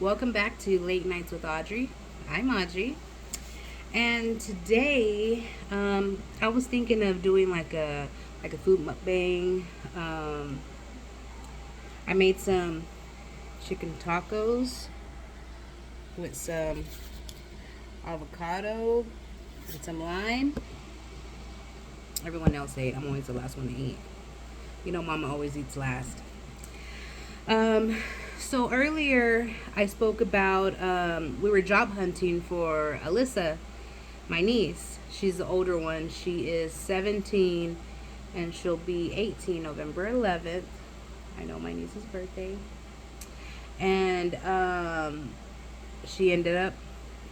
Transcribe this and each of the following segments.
Welcome back to Late Nights with Audrey. I'm Audrey, and today I was thinking of doing like a food mukbang. I made some chicken tacos with some avocado and some lime. Everyone else ate. I'm always the last one to eat. You know, Mama always eats last. Um, so earlier I spoke about we were job hunting for Alyssa, my niece. She's the older one. She is 17 and she'll be 18 November 11th. I know my niece's birthday. And she ended up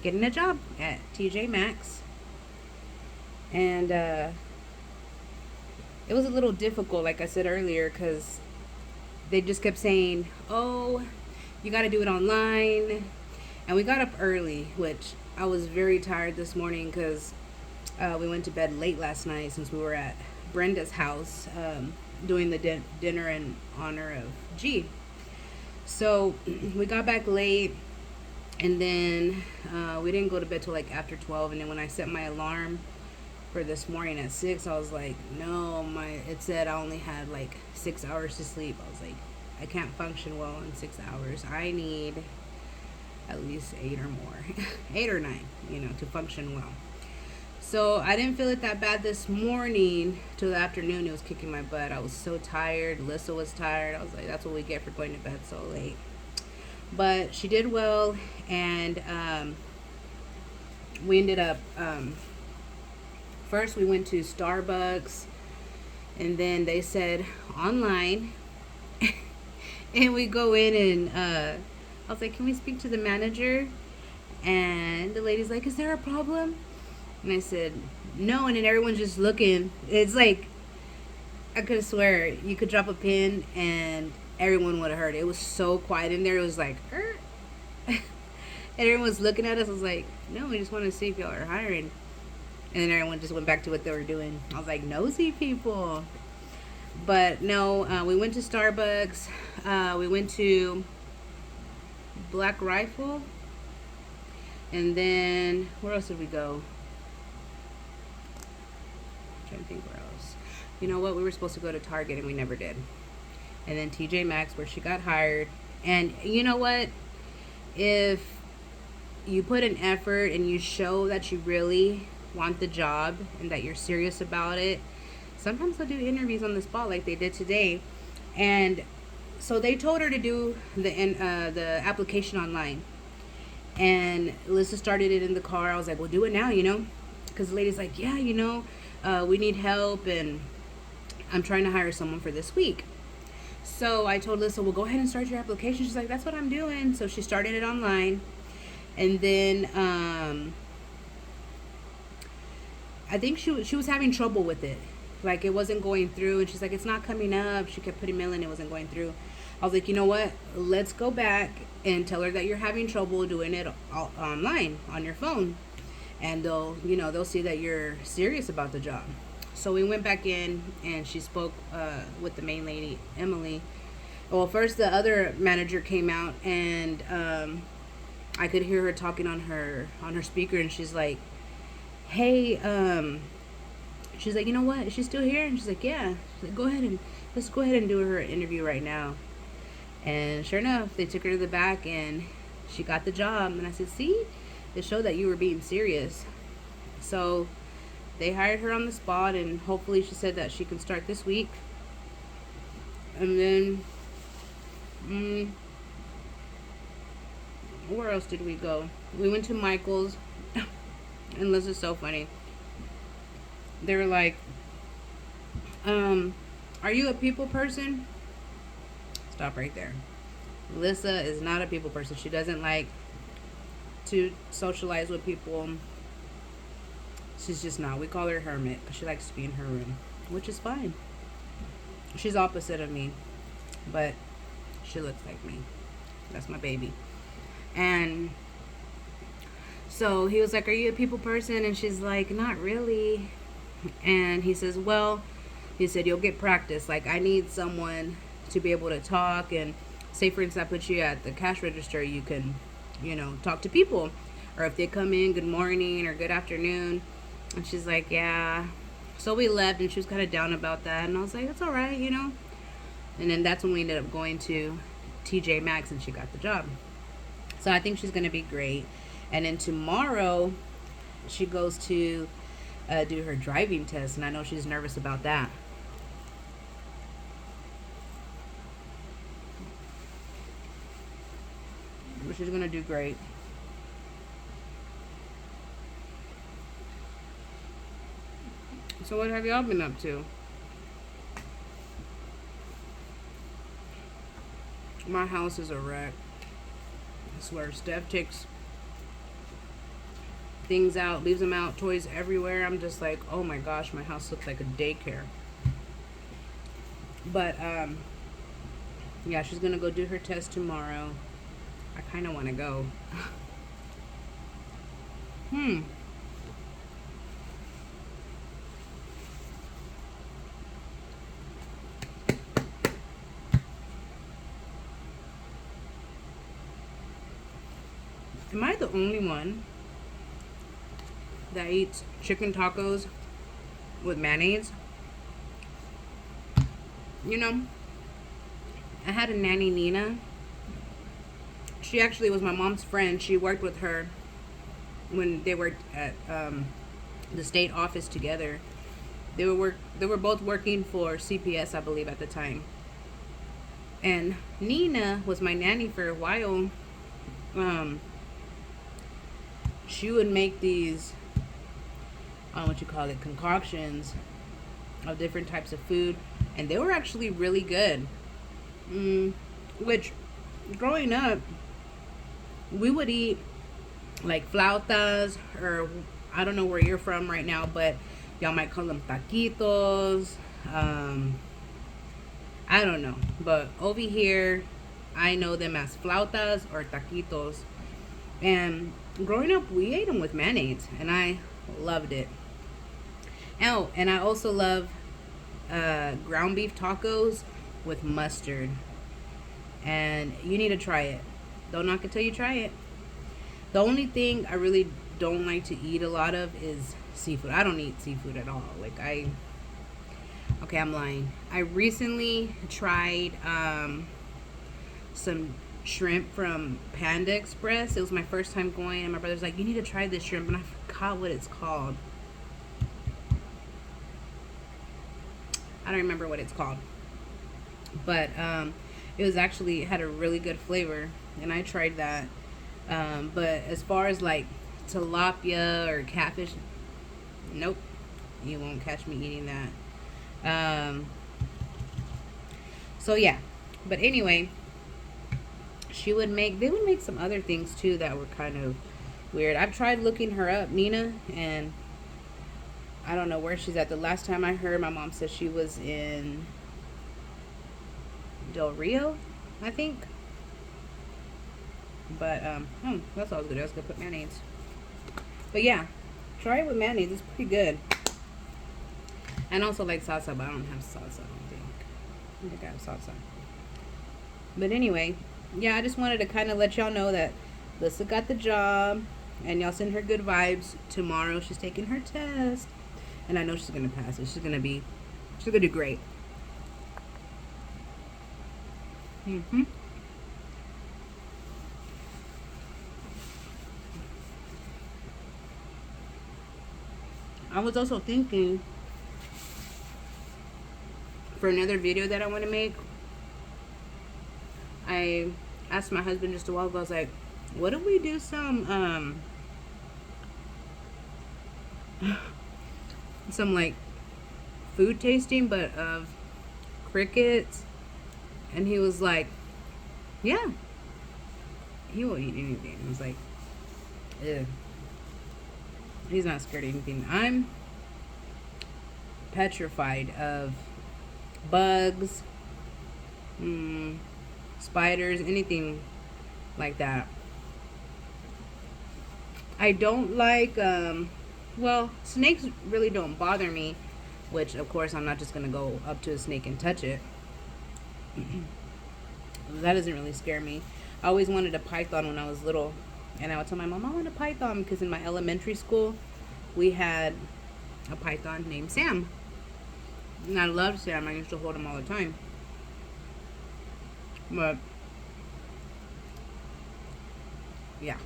getting a job at TJ Maxx. And it was a little difficult, like I said earlier, because they just kept saying, "Oh, you got to do it online." And we got up early, which I was very tired this morning because we went to bed late last night since we were at Brenda's house doing the dinner in honor of G. So we got back late, and then we didn't go to bed till like after 12. And then when I set my alarm for this morning at 6, I was like, no, it said I only had like 6 hours to sleep. I was like, I can't function well in 6 hours. I need at least 8 or more, 8 or 9, to function well. So I didn't feel it that bad this morning till the afternoon. It was kicking my butt. I was so tired. Alyssa was tired. I was like, that's what we get for going to bed so late. But she did well, and we ended up first we went to Starbucks, and then they said online. And we go in, and I was like, can we speak to the manager? And the lady's like, is there a problem? And I said, no. And then everyone's just looking. It's like, I could swear you could drop a pin and everyone would have heard it. It was so quiet in there. It was like, and everyone was looking at us. I was like, no, we just want to see if y'all are hiring. And then everyone just went back to what they were doing. I was like, nosy people. But no, we went to Starbucks. We went to Black Rifle. And then, where else did we go? I'm trying to think where else. You know what? We were supposed to go to Target and we never did. And then TJ Maxx, where she got hired. And you know what? If you put an effort and you show that you really want the job and that you're serious about it, sometimes they'll do interviews on the spot like they did today. And so they told her to do the application online. And Alyssa started it in the car. I was like, well, do it now, because the lady's like, yeah, we need help, and I'm trying to hire someone for this week. So I told Alyssa, well, go ahead and start your application. She's like, that's what I'm doing. So she started it online. And then I think she was having trouble with it. Like, it wasn't going through. And she's like, it's not coming up. She kept putting mail in. It wasn't going through. I was like, you know what? Let's go back and tell her that you're having trouble doing it online on your phone. And they'll see that you're serious about the job. So we went back in, and she spoke with the main lady, Emily. Well, first the other manager came out, and I could hear her talking on her speaker, and she's like, hey, she's like, you know what? Is she still here? And she's like, yeah. She's like, let's go ahead and do her interview right now. And sure enough, they took her to the back, and she got the job. And I said, see, it showed that you were being serious. So they hired her on the spot, and hopefully she said that she can start this week. And then, where else did we go? We went to Michael's, and this is so funny. They were like, are you a people person? Stop right there. Alyssa is not a people person. She doesn't like to socialize with people. She's just not. We call her hermit because she likes to be in her room, which is fine. She's opposite of me, but she looks like me. That's my baby. And so he was like, are you a people person? And she's like, not really. And he says, well, he said, you'll get practice. Like, I need someone to be able to talk and say for instance I put you at the cash register, you can, talk to people, or if they come in, good morning or good afternoon. And she's like, yeah. So we left, and she was kind of down about that, and I was like, it's all right. And then that's when we ended up going to TJ Maxx, and she got the job. So I think she's gonna be great. And then tomorrow she goes to do her driving test, and I know she's nervous about that. But she's gonna do great. So what have y'all been up to? My house is a wreck. I swear, Steph takes things out, leaves them out, toys everywhere. I'm just like, oh my gosh, my house looks like a daycare. But yeah, she's gonna go do her test tomorrow. I kind of want to go. Am I the only one that eats chicken tacos with mayonnaise? I had a nanny, Nina. She actually was my mom's friend. She worked with her when they worked at the state office together. They were both working for CPS, I believe, at the time. And Nina was my nanny for a while. She would make these, I don't know what you call it, concoctions of different types of food, and they were actually really good. Which, growing up, we would eat like flautas, or I don't know where you're from right now, but y'all might call them taquitos. I don't know, but over here, I know them as flautas or taquitos. And growing up, we ate them with mayonnaise, and I loved it. Oh, and I also love ground beef tacos with mustard. And you need to try it. Don't knock it till you try it. The only thing I really don't like to eat a lot of is seafood. I don't eat seafood at all. Okay, I'm lying. I recently tried some shrimp from Panda Express. It was my first time going, and my brother's like, you need to try this shrimp, and I forgot what it's called. I don't remember what it's called, but it was actually, it had a really good flavor, and I tried that. But as far as like tilapia or catfish, nope, you won't catch me eating that. So yeah, but anyway, they would make some other things too that were kind of weird. I've tried looking her up, Nina, and I don't know where she's at. The last time I heard, my mom said she was in Del Rio, I think. But that's all good. I was gonna put mayonnaise. But yeah, try it with mayonnaise. It's pretty good. And also like salsa, but I don't have salsa. I don't think I have salsa. But anyway, yeah, I just wanted to kind of let y'all know that Lissa got the job, and y'all send her good vibes. Tomorrow she's taking her test, and I know she's gonna pass it. She's gonna do great. I was also thinking for another video that I want to make. I asked my husband just a while ago, I was like, what if we do some like food tasting, but of crickets? And he was like, yeah, he will eat anything. I was like, ew. He's not scared of anything. I'm petrified of bugs, spiders, anything like that. I don't like, well, snakes really don't bother me, which of course I'm not just going to go up to a snake and touch it. That doesn't really scare me. I always wanted a python when I was little. And I would tell my mom, I want a python, because in my elementary school, we had a python named Sam. And I loved Sam. I used to hold him all the time. But, yeah.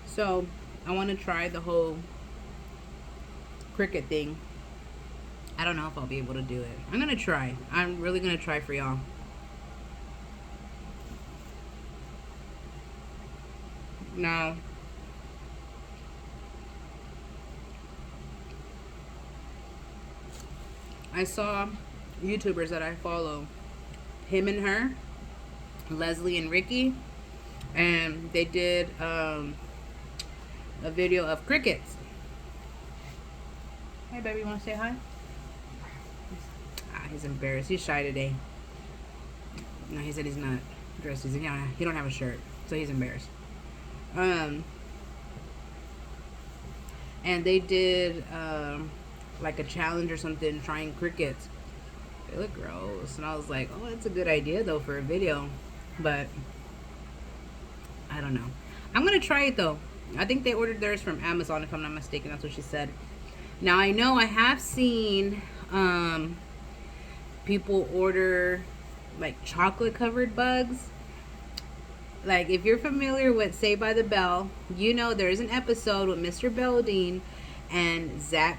So, I want to try the whole cricket thing. I don't know if I'll be able to do it. I'm going to try. I'm really going to try for y'all. Now, I saw YouTubers that I follow, him and her, Leslie and Ricky, and they did a video of crickets. Hey, baby, you want to say hi? He's embarrassed. He's shy today. No, he said he's not dressed. He don't have a shirt, so he's embarrassed. And they did like a challenge or something, trying crickets. They look gross, and I was like, oh, that's a good idea though for a video, but I don't know. I'm gonna try it though. I think they ordered theirs from Amazon, if I'm not mistaken. That's what she said. Now, I know I have seen people order like chocolate covered bugs. Like, if you're familiar with Saved by the Bell, you know there's an episode with Mr. Belding, and Zach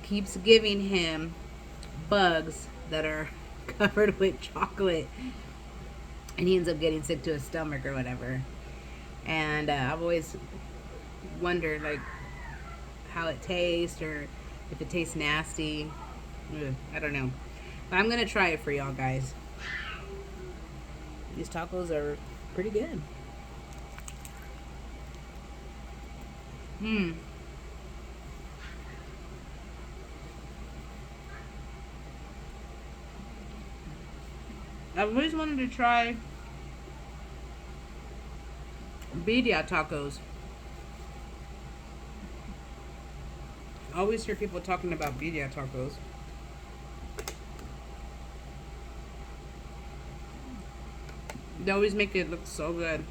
keeps giving him bugs that are covered with chocolate, and he ends up getting sick to his stomach or whatever. And I've always wondered, like, how it tastes, or if it tastes nasty. Ugh, I don't know. But I'm going to try it for y'all guys. These tacos are pretty good. I've always wanted to try birria tacos. I always hear people talking about birria tacos. They always make it look so good.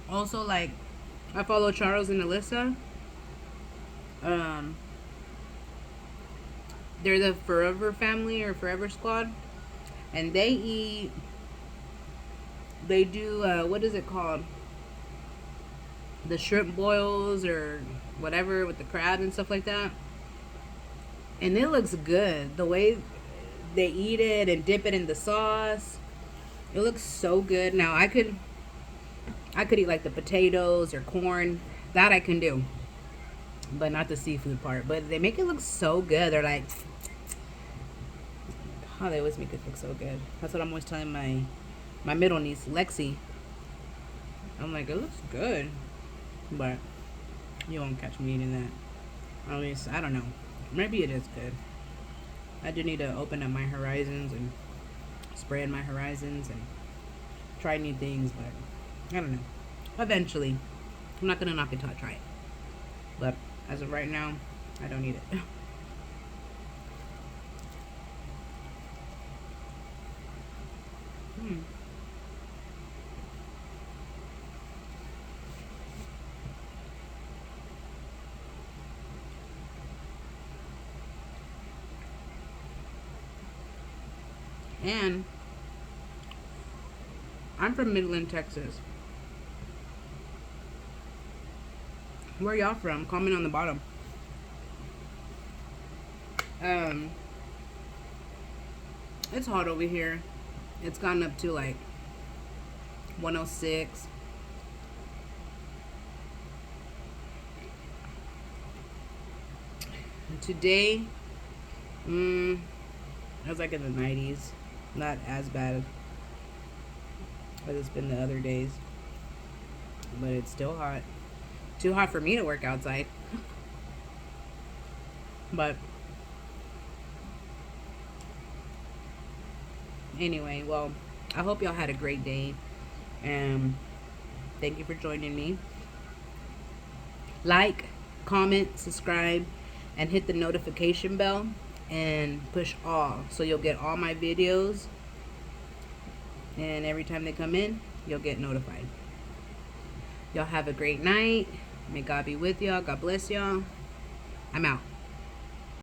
Also, like, I follow Charles and Alyssa. They're the Forever family or Forever Squad, and they do what is it called? The shrimp boils or whatever with the crab and stuff like that. And it looks good. The way they eat it and dip it in the sauce, it looks so good. Now, I could eat like the potatoes or corn. That I can do, but not the seafood part. But they make it look so good. They're like, oh, they always make it look so good. That's what I'm always telling my middle niece, Lexi. I'm like, it looks good, but you won't catch me eating that. At least, I don't know. Maybe it is good. I do need to open up my horizons and spread my horizons and try new things, but I don't know. Eventually. I'm not going to knock it till I try it. But as of right now, I don't need it. And I'm from Midland, Texas. Where y'all from? Comment on the bottom. It's hot over here. It's gotten up to like 106. Today, it was like in the 90s. Not as bad as it's been the other days, but it's still hot. Too hot for me to work outside. But anyway, well, I hope y'all had a great day, and thank you for joining me. Like, comment, subscribe, and hit the notification bell and push all, so you'll get all my videos, and every time they come in, you'll get notified. Y'all have a great night. May God be with y'all. God bless y'all. I'm out.